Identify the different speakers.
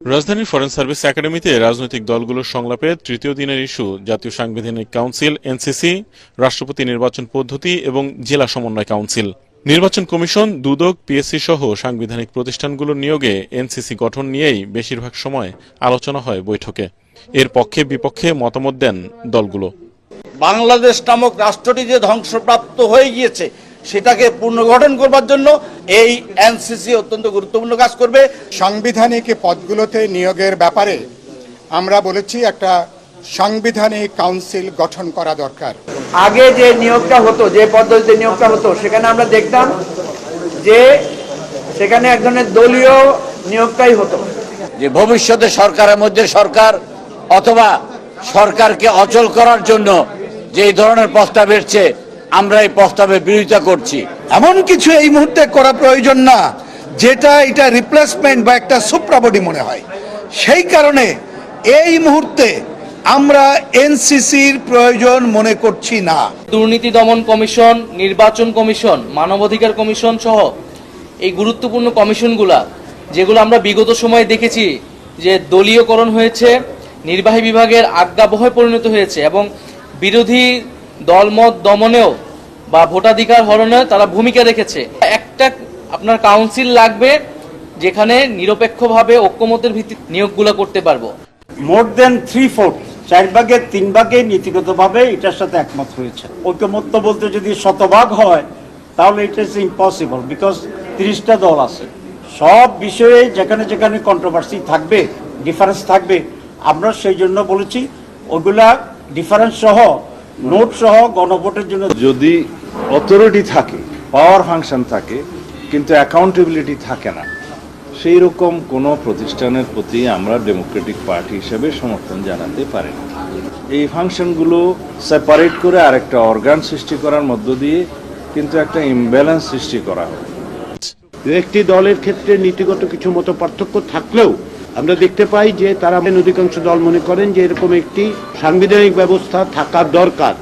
Speaker 1: রাজধানীর foreign service একাডেমিতে রাজনৈতিক দলগুলোর সংলাপে তৃতীয় দিনের ইস্যু জাতীয় সাংবিধানিক কাউন্সিল এনসিসি, রাষ্ট্রপতি নির্বাচন পদ্ধতি এবং জেলা সমন্বয় কাউন্সিল। নির্বাচন কমিশন, দুদক, পিএসসি সহ সাংবিধানিক প্রতিষ্ঠানগুলোর নিয়োগে এনসিসি গঠন নিয়েই বেশিরভাগ সময় আলোচনা হয় বৈঠকে। এর পক্ষে বিপক্ষে মতামত দেন দলগুলো।
Speaker 2: বাংলাদেশ নামক রাষ্ট্রটি যে ধ্বংসপ্রাপ্ত হয়ে গিয়েছে সেটাকে পুনর্গঠন করবার জন্য এই এনসিসি অত্যন্ত গুরুত্বপূর্ণ কাজ করবে।
Speaker 3: সাংবিধানিক পদগুলোতে নিয়োগের ব্যাপারে আমরা বলেছি একটা সাংবিধানিক কাউন্সিল গঠন করা দরকার।
Speaker 4: আগে যে নিয়োগটা হতো, যে পদ্ধতিতে নিয়োগটা হতো, সেখানে আমরা দেখতাম যে সেখানে এক ধরনের দলীয় নিয়োগটাই হতো।
Speaker 2: যে ভবিষ্যতে সরকারের মধ্যে সরকার অথবা সরকারকে অচল করার জন্য যে ধরনের প্রস্তাব এসছে, আমরা এই প্রস্তাবের বিরোধিতা করছি।
Speaker 5: এমন কিছু এই মুহূর্তে করা প্রয়োজন না যেটা এটা রিপ্লেসমেন্ট বা একটা সুপ্রাবডি মনে হয়। সেই কারণে এই মুহূর্তে আমরা এনসিসির প্রয়োজন মনে করছি না।
Speaker 6: দুর্নীতি দমন কমিশন, নির্বাচন কমিশন, মানবাধিকার কমিশন সহ এই গুরুত্বপূর্ণ কমিশনগুলা, যেগুলো আমরা বিগত সময়ে দেখেছি যে দলীয়করণ হয়েছে, নির্বাহী বিভাগের আজ্ঞাবহে পরিণত হয়েছে এবং বিরোধী দলমত দমনেও বা ভোটাধিকার হরণেও তারা ভূমিকা রেখেছে। একটা আপনার কাউন্সিল লাগবে যেখানে নিরপেক্ষভাবে ঐক্যমতের ভিত্তিতে নিয়োগগুলো করতে পারবো।
Speaker 7: মোর দেন 3/4, 4/3 নীতিগতভাবে এটার সাথে একমত হয়েছে। ঐক্যমত্য বলতে যদি শতভাগ হয় তাহলে এটা ইজ ইম্পসিবল, বিকজ 30টা দল আছে। সব বিষয়ে যেখানে যেখানে কন্ট্রোভার্সি থাকবে, ডিফারেন্স থাকবে, আমরা সেই জন্য বলেছি ওগুলা ডিফারেন্স সহ, নোট সহ গণভোটের জন্য।
Speaker 8: যদি অথরিটি থাকে, পাওয়ার ফাংশন থাকে, কিন্তু অ্যাকাউন্টেবিলিটি থাকে না, সেই রকম কোনো প্রতিষ্ঠানের প্রতি আমরা ডেমোক্রেটিক পার্টি হিসেবে সমর্থন জানাতে পারি না। এই ফাংশনগুলো সেপারেট করে আরেকটা অর্গান সৃষ্টি করার মধ্য দিয়ে কিন্তু একটা ইমব্যালেন্স সৃষ্টি করা হয়।
Speaker 9: একটি দলের ক্ষেত্রে নীতিগত কিছু মত পার্থক্য থাকলেও আমরা দেখতে পাই যে তারা অধিকাংশ দল মনে করেন যে এরকম একটি সাংবিধানিক ব্যবস্থা থাকা দরকার।